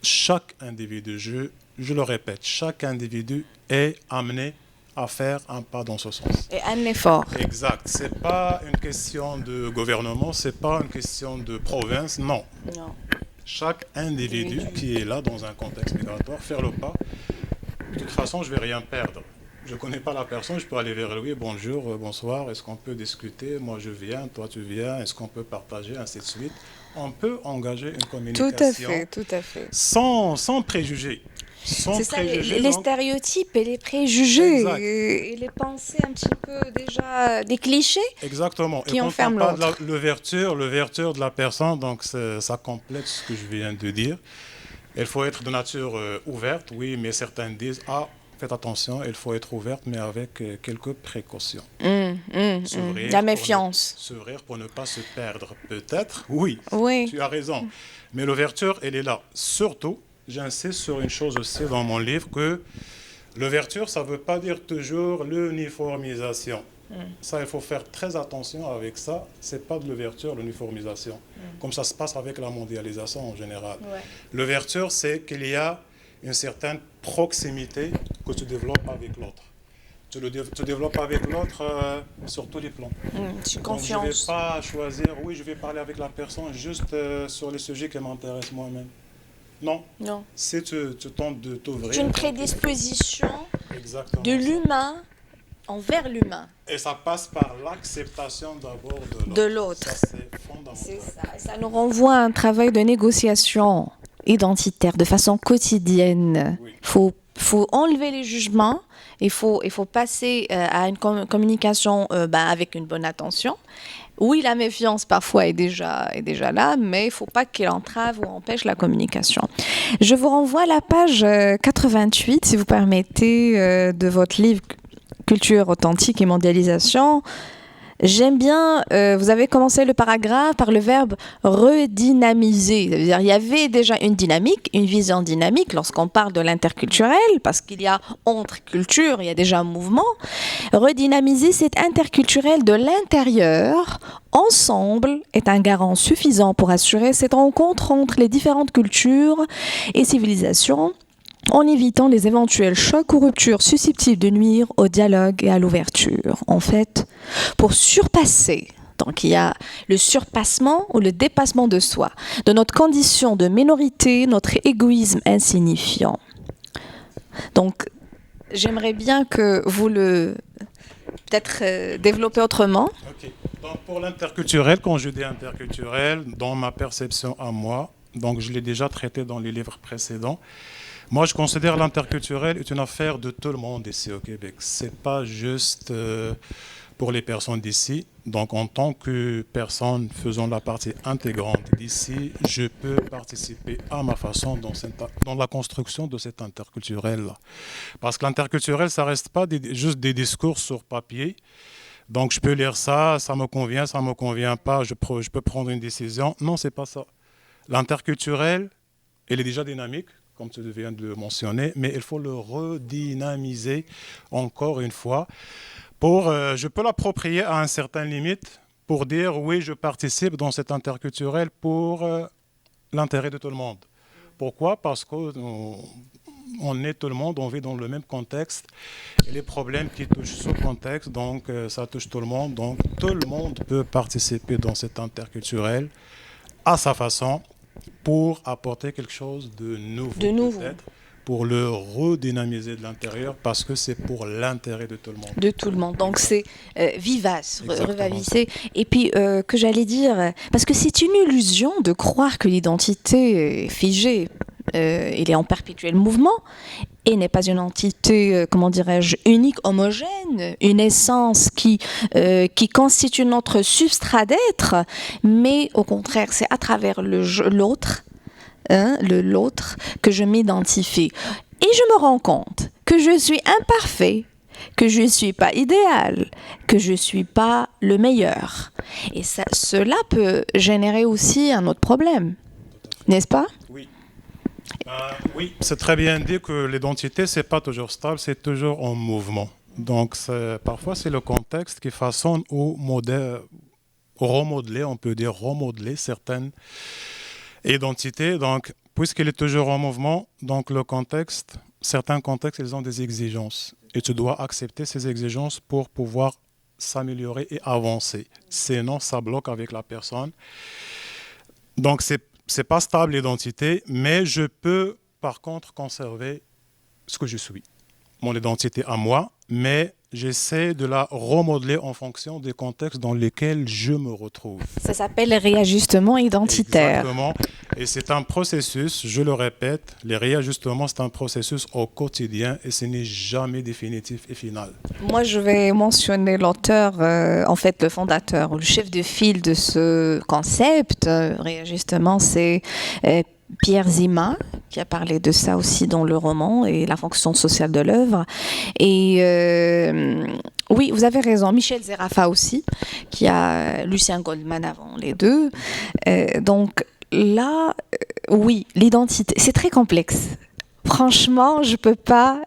chaque individu, je le répète, chaque individu est amené à faire un pas dans ce sens. Et un effort. Exact. Ce n'est pas une question de gouvernement, ce n'est pas une question de province, non. Chaque individu qui est là dans un contexte migratoire, faire le pas. De toute façon, je ne vais rien perdre. Je ne connais pas la personne, je peux aller vers lui, bonjour, bonsoir, est-ce qu'on peut discuter? Moi je viens, toi tu viens, est-ce qu'on peut partager, ainsi de suite. On peut engager une communication tout à fait. Sans préjugés. C'est ça, les stéréotypes et les préjugés et les pensées un petit peu déjà des clichés. Exactement. Qui et quand enferment on parle l'autre. de l'ouverture de la personne, donc ça complète ce que je viens de dire. Il faut être de nature ouverte, oui, mais certains disent faites attention, il faut être ouverte, mais avec quelques précautions. La méfiance. S'ouvrir pour ne pas se perdre, peut-être, oui, tu as raison. Mais l'ouverture, elle est là. Surtout, j'insiste sur une chose aussi dans mon livre, que l'ouverture, ça ne veut pas dire toujours l'uniformisation. Ça, il faut faire très attention avec ça. Ce n'est pas de l'ouverture, l'uniformisation, comme ça se passe avec la mondialisation en général. L'ouverture, c'est qu'il y a une certaine proximité que tu développes avec l'autre. Tu développes avec l'autre sur tous les plans. Confiance. Je ne vais pas choisir, je vais parler avec la personne juste sur les sujets qui m'intéressent moi-même. Non. Si tu tentes de t'ouvrir... C'est une prédisposition de l'humain envers l'humain. Et ça passe par l'acceptation d'abord de l'autre. Ça, c'est fondamental. C'est ça. Ça nous renvoie à un travail de négociation identitaire, de façon quotidienne. Il faut enlever les jugements, il faut passer à une communication avec une bonne attention. Oui, la méfiance parfois est déjà là, mais il ne faut pas qu'elle entrave ou empêche la communication. Je vous renvoie à la page 88, si vous permettez, de votre livre Culture authentique et mondialisation. J'aime bien, vous avez commencé le paragraphe par le verbe redynamiser. Ça veut dire il y avait déjà une dynamique, une vision dynamique lorsqu'on parle de l'interculturel, parce qu'il y a entre cultures, il y a déjà un mouvement. Redynamiser cet interculturel de l'intérieur, ensemble, est un garant suffisant pour assurer cette rencontre entre les différentes cultures et civilisations, en évitant les éventuels chocs ou ruptures susceptibles de nuire au dialogue et à l'ouverture. En fait, pour surpasser, donc il y a le surpassement ou le dépassement de soi, de notre condition de minorité, notre égoïsme insignifiant. Donc, j'aimerais bien que vous le peut-être développer autrement. Ok. Donc, pour l'interculturel, quand je dis interculturel, dans ma perception à moi, donc je l'ai déjà traité dans les livres précédents. Moi, je considère l'interculturel est une affaire de tout le monde ici au Québec. C'est pas juste pour les personnes d'ici. Donc, en tant que personne faisant la partie intégrante d'ici, je peux participer à ma façon dans la construction de cet interculturel-là. Parce que l'interculturel, ça reste pas juste des discours sur papier. Donc, je peux lire ça, ça me convient pas, je peux prendre une décision. Non, c'est pas ça. L'interculturel, il est déjà dynamique, comme tu viens de le mentionner, mais il faut le redynamiser encore une fois. Je peux l'approprier à une certaine limite pour dire oui, je participe dans cet interculturel pour l'intérêt de tout le monde. Pourquoi? Parce qu'on est tout le monde, on vit dans le même contexte. Et les problèmes qui touchent ce contexte, donc ça touche tout le monde. Donc tout le monde peut participer dans cet interculturel à sa façon, pour apporter quelque chose de nouveau. Peut-être, pour le redynamiser de l'intérieur, parce que c'est pour l'intérêt de tout le monde. De tout le monde. Donc c'est vivace, revavisser. Et puis, que j'allais dire, parce que c'est une illusion de croire que l'identité est figée. Il est en perpétuel mouvement et n'est pas une entité, comment dirais-je, unique, homogène, une essence qui constitue notre substrat d'être, mais au contraire, c'est à travers l'autre, l'autre, que je m'identifie. Et je me rends compte que je suis imparfait, que je ne suis pas idéal, que je ne suis pas le meilleur. Et cela peut générer aussi un autre problème, n'est-ce pas ? Oui. Oui, c'est très bien dit que l'identité, c'est pas toujours stable, c'est toujours en mouvement. Donc, parfois, c'est le contexte qui façonne ou remodeler, on peut dire remodeler certaines identités. Donc, puisqu'il est toujours en mouvement, donc certains contextes, ils ont des exigences. Et tu dois accepter ces exigences pour pouvoir s'améliorer et avancer. Sinon, ça bloque avec la personne. Donc, c'est pas stable l'identité, mais je peux par contre conserver ce que je suis, mon identité à moi, mais j'essaie de la remodeler en fonction des contextes dans lesquels je me retrouve. Ça s'appelle réajustement identitaire. Exactement, et c'est un processus, je le répète, les réajustements, c'est un processus au quotidien et ce n'est jamais définitif et final. Moi, je vais mentionner l'auteur, en fait le fondateur, ou le chef de file de ce concept, réajustement, c'est Pierre Zima, qui a parlé de ça aussi dans le roman et la fonction sociale de l'œuvre. Et oui, vous avez raison, Michel Zerafa aussi, qui a Lucien Goldman avant les deux. Donc là, oui, l'identité, c'est très complexe. Franchement, je ne peux pas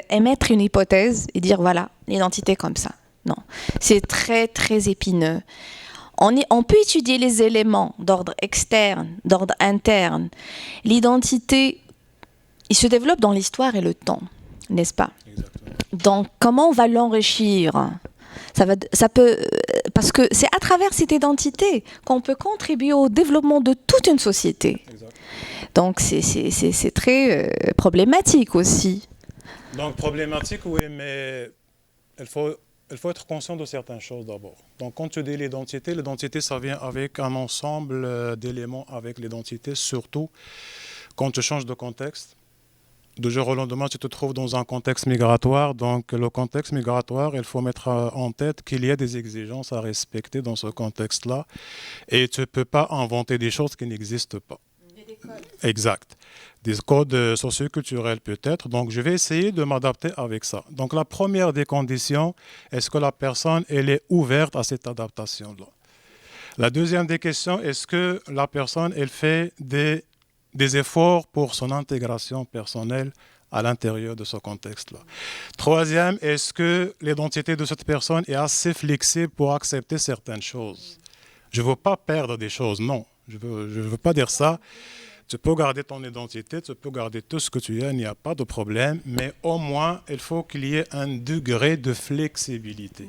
émettre une hypothèse et dire voilà, l'identité comme ça. Non, c'est très, très épineux. On peut étudier les éléments d'ordre externe, d'ordre interne. L'identité, il se développe dans l'histoire et le temps, n'est-ce pas ? Exactement. Donc, comment on va l'enrichir ? Parce que c'est à travers cette identité qu'on peut contribuer au développement de toute une société. Exact. Donc, c'est très problématique aussi. Donc, problématique, oui, mais il faut être conscient de certaines choses d'abord. Donc, quand tu dis l'identité, ça vient avec un ensemble d'éléments avec l'identité, surtout quand tu changes de contexte. Du jour au lendemain, tu te trouves dans un contexte migratoire. Donc, le contexte migratoire, il faut mettre en tête qu'il y a des exigences à respecter dans ce contexte-là. Et tu ne peux pas inventer des choses qui n'existent pas. Exact. des codes socioculturels peut-être. Donc, je vais essayer de m'adapter avec ça. Donc, la première des conditions, est-ce que la personne, elle est ouverte à cette adaptation-là? La deuxième des questions, est-ce que la personne, elle fait des efforts pour son intégration personnelle à l'intérieur de ce contexte-là? Troisième, est-ce que l'identité de cette personne est assez flexible pour accepter certaines choses? Je ne veux pas perdre des choses, non. Je veux pas dire ça. Tu peux garder ton identité, tu peux garder tout ce que tu es, il n'y a pas de problème, mais au moins, il faut qu'il y ait un degré de flexibilité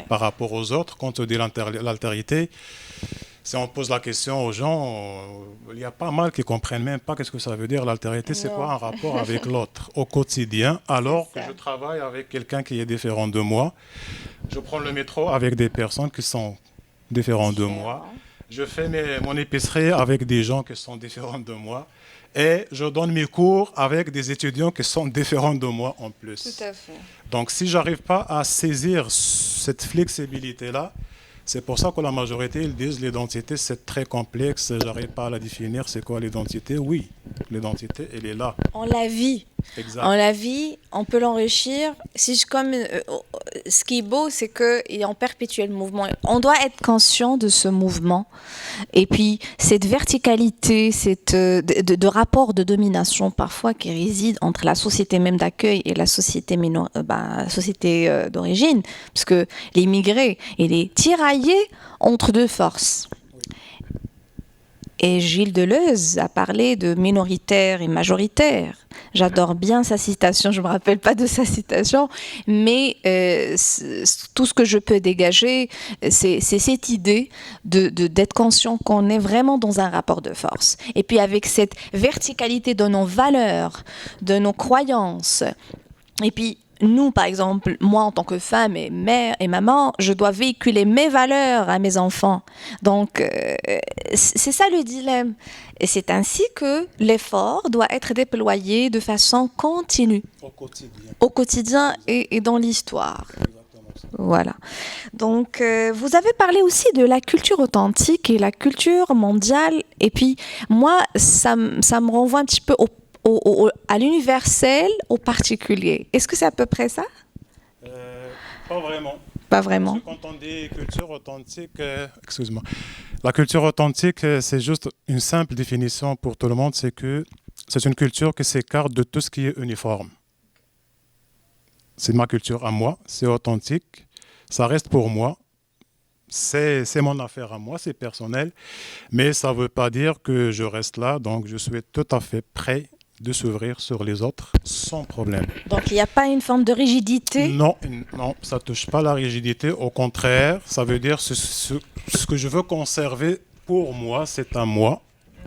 par rapport aux autres. Quand on dit l'altérité, si on pose la question aux gens, il y a pas mal qui ne comprennent même pas qu'est-ce que ça veut dire. L'altérité, c'est quoi un rapport avec l'autre au quotidien, alors que je travaille avec quelqu'un qui est différent de moi. Je prends le métro avec des personnes qui sont différentes de moi. Je fais mon épicerie avec des gens qui sont différents de moi. Et je donne mes cours avec des étudiants qui sont différents de moi en plus. Tout à fait. Donc, si je n'arrive pas à saisir cette flexibilité-là, c'est pour ça que la majorité, ils disent l'identité, c'est très complexe, je n'arrive pas à la définir. C'est quoi l'identité? Oui, l'identité, elle est là. On la vit. Exact. On la vit, on peut l'enrichir. Ce qui est beau, c'est qu'il est en perpétuel mouvement. On doit être conscient de ce mouvement. Et puis, cette verticalité, de rapport de domination parfois qui réside entre la société même d'accueil et la société, société d'origine, parce que les immigrés, il est tiraillé entre deux forces. Et Gilles Deleuze a parlé de minoritaire et majoritaire. J'adore bien sa citation, je ne me rappelle pas de sa citation, mais tout ce que je peux dégager, c'est cette idée d'être conscient qu'on est vraiment dans un rapport de force. Et puis avec cette verticalité de nos valeurs, de nos croyances, et puis nous, par exemple, moi en tant que femme et mère et maman, je dois véhiculer mes valeurs à mes enfants. Donc, c'est ça le dilemme. Et c'est ainsi que l'effort doit être déployé de façon continue. Au quotidien et dans l'histoire. Voilà. Donc, vous avez parlé aussi de la culture authentique et la culture mondiale. Et puis, moi, ça me renvoie un petit peu à l'universel, au particulier. Est-ce que c'est à peu près ça? Pas vraiment. Pas vraiment. Quand on dit culture authentique, excuse-moi, la culture authentique, c'est juste une simple définition pour tout le monde, c'est que c'est une culture qui s'écarte de tout ce qui est uniforme. C'est ma culture à moi, c'est authentique, ça reste pour moi. C'est mon affaire à moi, c'est personnel, mais ça ne veut pas dire que je reste là, donc je suis tout à fait prêt de s'ouvrir sur les autres sans problème. Donc il n'y a pas une forme de rigidité? Non, ça ne touche pas la rigidité. Au contraire, ça veut dire ce que je veux conserver pour moi, c'est à moi.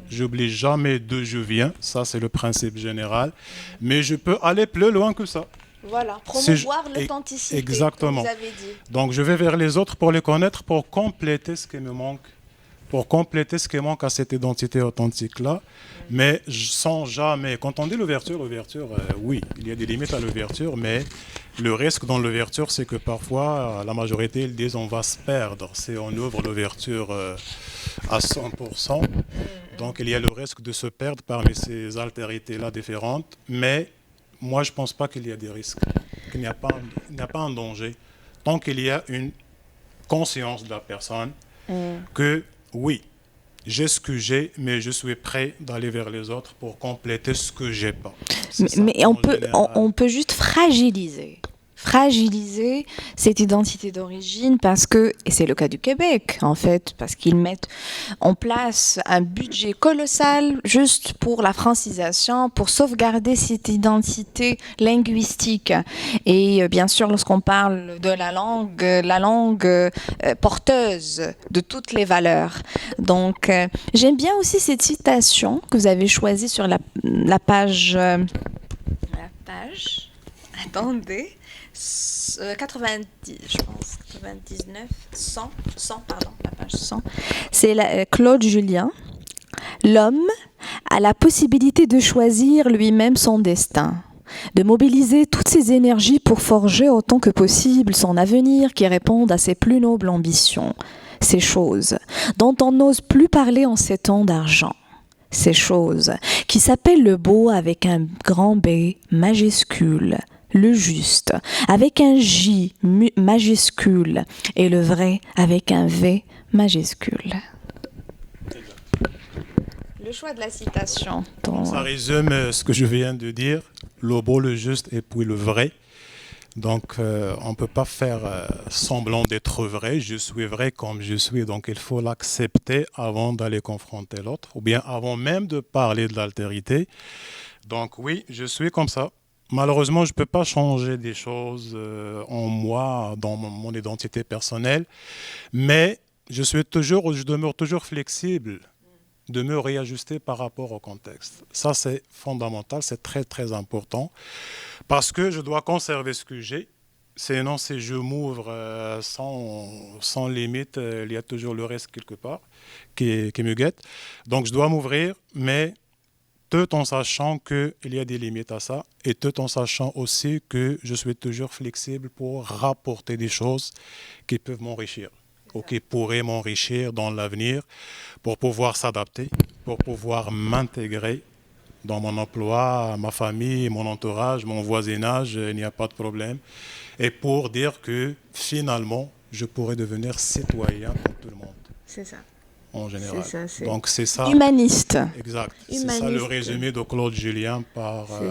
J'oublie jamais d'où je viens, ça c'est le principe général. Mais je peux aller plus loin que ça. Voilà, promouvoir l'authenticité. Exactement. Que vous avez dit. Donc je vais vers les autres pour les connaître, pour compléter ce qui me manque. Pour compléter ce qui manque à cette identité authentique-là, mais sans jamais... Quand on dit l'ouverture, oui, il y a des limites à l'ouverture, mais le risque dans l'ouverture, c'est que parfois, la majorité, ils disent on va se perdre si on ouvre l'ouverture à 100%. Donc, il y a le risque de se perdre parmi ces altérités-là différentes, mais moi, je ne pense pas qu'il y a des risques, qu'il n'y a pas un danger, tant qu'il y a une conscience de la personne que oui, j'ai ce que j'ai, mais je suis prêt d'aller vers les autres pour compléter ce que j'ai pas. Mais on peut juste fragiliser cette identité d'origine parce que, et c'est le cas du Québec en fait, parce qu'ils mettent en place un budget colossal juste pour la francisation, pour sauvegarder cette identité linguistique. Et bien sûr, lorsqu'on parle de la langue porteuse de toutes les valeurs. Donc, j'aime bien aussi cette citation que vous avez choisie sur la page... Attendez... 90, je pense, 99, 100, pardon, la page 100. C'est Claude Julien. L'homme a la possibilité de choisir lui-même son destin, de mobiliser toutes ses énergies pour forger autant que possible son avenir qui réponde à ses plus nobles ambitions, ces choses dont on n'ose plus parler en ces temps d'argent. ces choses, qui s'appelle le beau avec un grand B majuscule, le juste avec un J majuscule et le vrai avec un V majuscule. Le choix de la citation. Ça résume ce que je viens de dire, le beau, le juste et puis le vrai. Donc, on ne peut pas faire semblant d'être vrai. Je suis vrai comme je suis. Donc, il faut l'accepter avant d'aller confronter l'autre, ou bien avant même de parler de l'altérité. Donc, oui, je suis comme ça. Malheureusement, je ne peux pas changer des choses en moi, dans mon identité personnelle. Mais je demeure toujours flexible de me réajuster par rapport au contexte. Ça, c'est fondamental, c'est très, très important. Parce que je dois conserver ce que j'ai. Sinon, si je m'ouvre sans limite, il y a toujours le reste quelque part qui me guette. Donc, je dois m'ouvrir, mais tout en sachant qu'il y a des limites à ça et tout en sachant aussi que je suis toujours flexible pour rapporter des choses qui peuvent m'enrichir ou qui pourraient m'enrichir dans l'avenir pour pouvoir s'adapter, pour pouvoir m'intégrer dans mon emploi, ma famille, mon entourage, mon voisinage, il n'y a pas de problème. Et pour dire que finalement, je pourrais devenir citoyen comme tout le monde. C'est ça. En général. C'est donc c'est ça. Humaniste. Exact. Humaniste. C'est ça le résumé de Claude Julien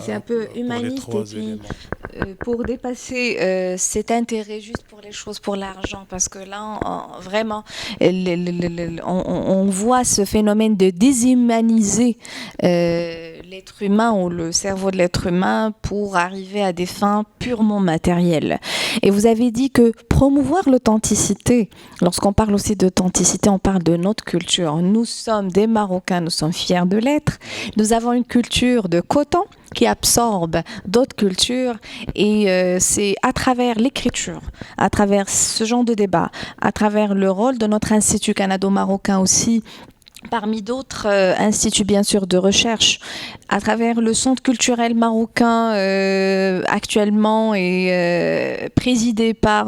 c'est un peu humaniste et puis pour dépasser cet intérêt juste pour les choses, pour l'argent, parce que là vraiment on voit ce phénomène de déshumaniser l'être humain ou le cerveau de l'être humain pour arriver à des fins purement matérielles. Et vous avez dit que promouvoir l'authenticité, lorsqu'on parle aussi d'authenticité, on parle de notre culture. Nous sommes des Marocains, nous sommes fiers de l'être. Nous avons une culture de coton qui absorbe d'autres cultures et c'est à travers l'écriture, à travers ce genre de débat, à travers le rôle de notre Institut canado-marocain aussi, parmi d'autres instituts bien sûr de recherche, à travers le Centre culturel marocain actuellement est présidé par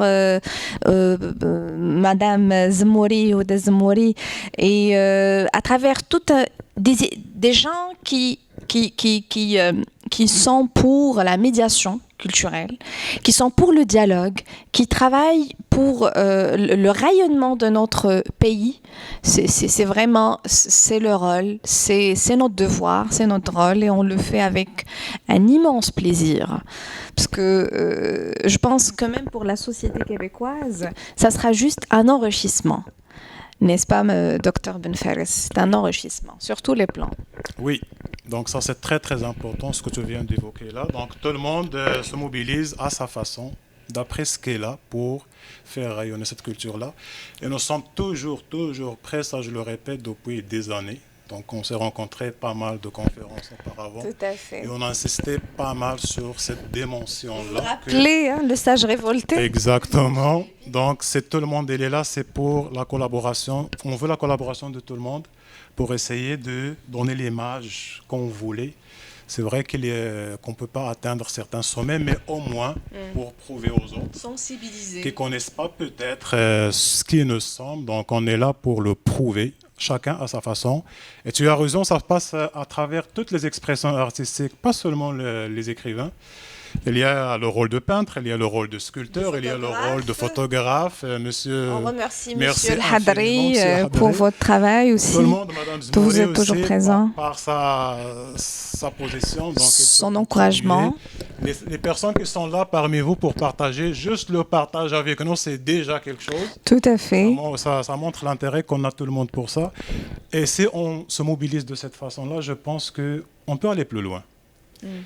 Madame Zmouri ou Zmouri et à travers toutes des gens qui sont pour la médiation culturelle, qui sont pour le dialogue, qui travaillent pour le rayonnement de notre pays. C'est vraiment, c'est le rôle, c'est notre devoir, c'est notre rôle et on le fait avec un immense plaisir. Parce que je pense que même pour la société québécoise, ça sera juste un enrichissement. N'est-ce pas, Dr Ben Fares? C'est un enrichissement, sur tous les plans. Oui, donc ça c'est très très important ce que tu viens d'évoquer là. Donc tout le monde se mobilise à sa façon, d'après ce qu'est là, pour faire rayonner cette culture-là. Et nous sommes toujours prêts, ça je le répète depuis des années. Donc on s'est rencontrés pas mal de conférences auparavant. Tout à fait. Et on a insisté pas mal sur cette dimension-là. Rappelez le sage révolté. Exactement. Donc c'est tout le monde, il est là, c'est pour la collaboration. On veut la collaboration de tout le monde pour essayer de donner l'image qu'on voulait. C'est vrai qu'on ne peut pas atteindre certains sommets, mais au moins pour prouver aux autres sensibiliser, qui ne connaissent pas peut-être ce qui nous semble. Donc on est là pour le prouver, chacun à sa façon. Et tu as raison, ça passe à travers toutes les expressions artistiques, pas seulement les écrivains. Il y a le rôle de peintre, il y a le rôle de sculpteur, il y a le rôle de photographe. On remercie Monsieur El Hadri pour votre travail aussi. Tout le monde, Madame Zmouri, vous êtes toujours présent. Par sa position. Donc, son encouragement. Les personnes qui sont là parmi vous pour partager, juste le partage avec nous, c'est déjà quelque chose. Tout à fait. Ça montre l'intérêt qu'on a tout le monde pour ça. Et si on se mobilise de cette façon-là, je pense qu'on peut aller plus loin.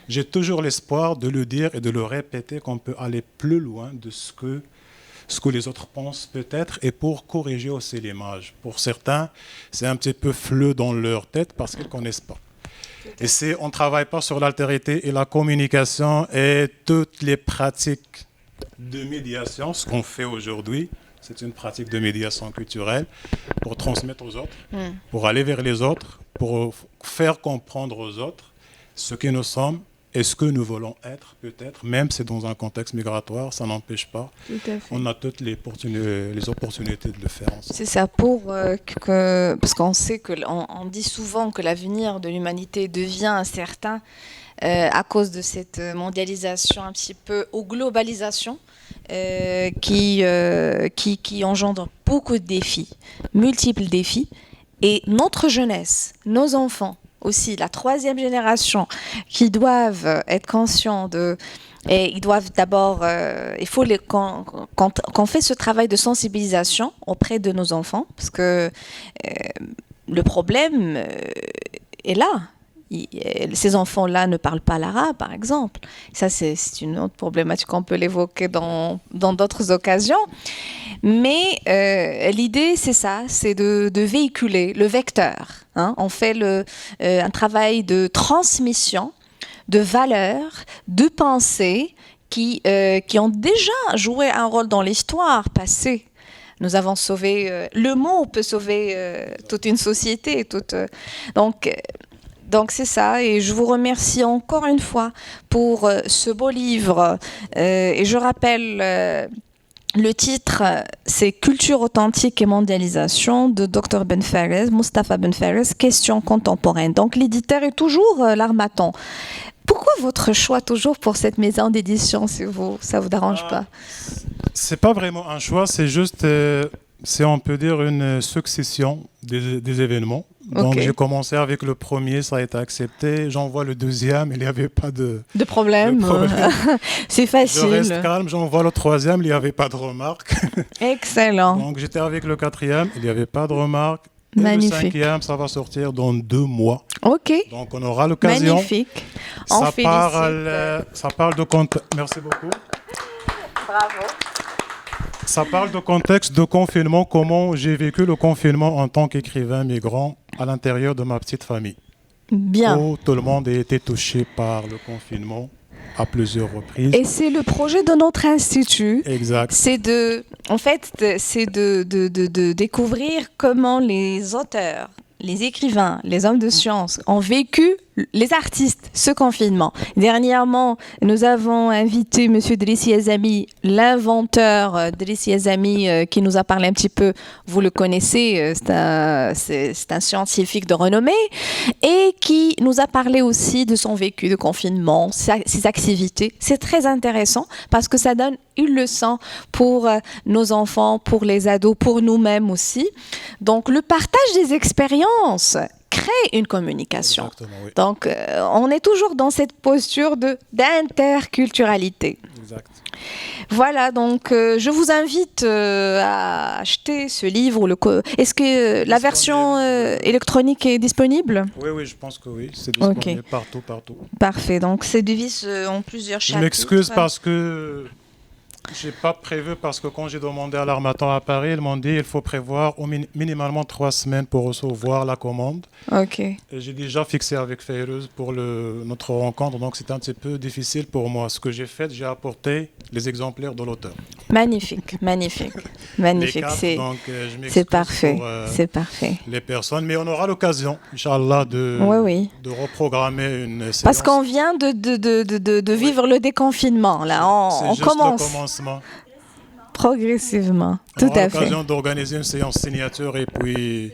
J'ai toujours l'espoir de le dire et de le répéter qu'on peut aller plus loin de ce que les autres pensent peut-être et pour corriger aussi l'image. Pour certains, c'est un petit peu flou dans leur tête parce qu'ils ne connaissent pas. Et si on ne travaille pas sur l'altérité et la communication et toutes les pratiques de médiation, ce qu'on fait aujourd'hui, c'est une pratique de médiation culturelle pour transmettre aux autres, pour aller vers les autres, pour faire comprendre aux autres ce que nous sommes est-ce que nous voulons être, peut-être, même si c'est dans un contexte migratoire, ça n'empêche pas. Tout à fait. On a toutes les opportunités de le faire ensemble. C'est ça, parce qu'on sait on dit souvent que l'avenir de l'humanité devient incertain à cause de cette mondialisation un petit peu, ou globalisation, qui engendre beaucoup de défis, multiples défis. Et notre jeunesse, nos enfants, aussi la troisième génération, qui doivent être conscients et ils doivent d'abord, il faut qu'on fait ce travail de sensibilisation auprès de nos enfants, parce que le problème est là. Ces enfants-là ne parlent pas l'arabe, par exemple. Ça, c'est une autre problématique, on peut l'évoquer dans d'autres occasions. Mais l'idée, c'est ça, c'est de véhiculer le vecteur. Hein. On fait un travail de transmission de valeurs, de pensées qui ont déjà joué un rôle dans l'histoire passée. Nous avons sauvé... le mot peut sauver toute une société. Donc c'est ça, et je vous remercie encore une fois pour ce beau livre. Et je rappelle, le titre, c'est Culture authentique et mondialisation de Dr Ben Fares, Mustapha Ben Fares, questions contemporaines. Donc l'éditeur est toujours l'Harmattan. Pourquoi votre choix toujours pour cette maison d'édition, si ça vous dérange pas? C'est pas vraiment un choix, c'est juste, on peut dire, une succession des événements. Donc j'ai commencé avec le premier, ça a été accepté. J'envoie le deuxième, il n'y avait pas de problème. C'est facile. Je reste calme, j'envoie le troisième, il n'y avait pas de remarques. Excellent. Donc j'étais avec le quatrième, il n'y avait pas de remarques. Et magnifique. Le cinquième, ça va sortir dans 2 mois. Ok. Donc on aura l'occasion. Magnifique. Ça parle de contexte. Merci beaucoup. Bravo. Ça parle de contexte de confinement, comment j'ai vécu le confinement en tant qu'écrivain migrant à l'intérieur de ma petite famille. Bien. Où tout le monde a été touché par le confinement à plusieurs reprises. Et c'est le projet de notre institut. Exact. C'est de découvrir comment les auteurs, les écrivains, les hommes de science ont vécu, les artistes, ce confinement. Dernièrement, nous avons invité M. Drissi Azami, l'inventeur Drissi Azami, qui nous a parlé un petit peu, vous le connaissez, c'est un scientifique de renommée, et qui nous a parlé aussi de son vécu de confinement, ses activités. C'est très intéressant parce que ça donne une leçon pour nos enfants, pour les ados, pour nous-mêmes aussi. Donc, le partage des expériences crée une communication. Exactement, oui. Donc, on est toujours dans cette posture d'interculturalité. Exact. Voilà, donc je vous invite à acheter ce livre. Est-ce que la version électronique est disponible? Oui, je pense que oui. C'est disponible partout. Parfait, donc c'est divise en plusieurs chapitres. Je m'excuse parce que je n'ai pas prévu, parce que quand j'ai demandé à l'Harmattan à Paris, ils m'ont dit qu'il faut prévoir minimalement 3 semaines pour recevoir la commande. Ok. Et j'ai déjà fixé avec Fayrouz pour notre rencontre, donc c'était un petit peu difficile pour moi. Ce que j'ai fait, j'ai apporté les exemplaires de l'auteur. Magnifique. C'est parfait. C'est parfait. Les personnes, mais on aura l'occasion, Inch'Allah, de reprogrammer une séance. Parce qu'on vient de vivre le déconfinement. Là, on commence. Le commencement. Progressivement. Tout à fait. On aura l'occasion d'organiser une séance signature et puis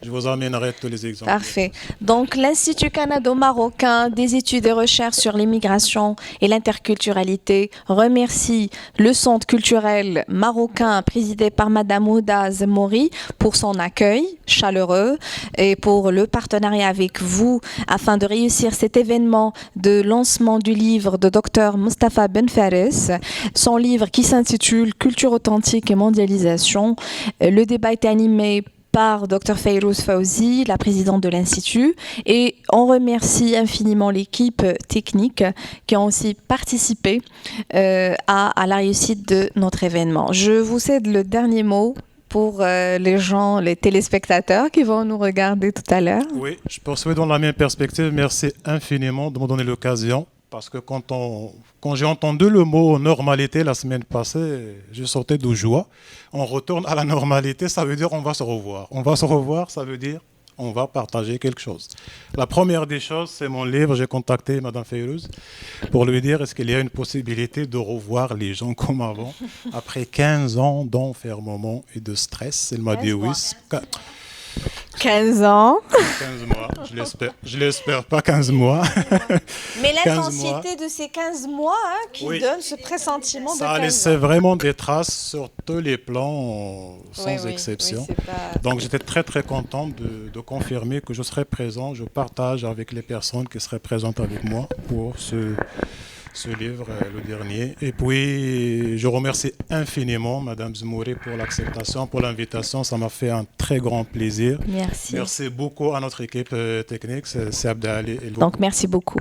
je vous amènerai tous les exemples. Parfait. Donc, l'Institut canado-marocain des études et recherches sur l'immigration et l'interculturalité remercie le Centre culturel marocain présidé par Madame Ouda Zemmouri pour son accueil chaleureux et pour le partenariat avec vous afin de réussir cet événement de lancement du livre de Dr Mustapha Ben Fares, son livre qui s'intitule Culture authentique et mondialisation. Le débat est animé par Dr Fayrouz Fawzi, la présidente de l'Institut, et on remercie infiniment l'équipe technique qui a aussi participé à la réussite de notre événement. Je vous cède le dernier mot pour les téléspectateurs qui vont nous regarder tout à l'heure. Oui, je poursuis dans la même perspective. Merci infiniment de me donner l'occasion. Parce que quand j'ai entendu le mot normalité la semaine passée, je sortais de joie. On retourne à la normalité, ça veut dire on va se revoir. On va se revoir, ça veut dire on va partager quelque chose. La première des choses, c'est mon livre. J'ai contacté Madame Fayrouz pour lui dire est-ce qu'il y a une possibilité de revoir les gens comme avant, après 15 ans d'enfermement et de stress. Elle m'a dit oui. 15 ans. 15 mois, je l'espère pas 15 mois. Mais l'intensité de ces 15 mois qui donne ce pressentiment de 15 ans. Ça a laissé vraiment des traces sur tous les plans, sans exception. Donc j'étais très très content de confirmer que je serai présent. Je partage avec les personnes qui seraient présentes avec moi pour ce livre, le dernier. Et puis, je remercie infiniment Madame Zmouri pour l'acceptation, pour l'invitation. Ça m'a fait un très grand plaisir. Merci. Merci beaucoup à notre équipe technique, c'est Abdali. Donc, merci beaucoup.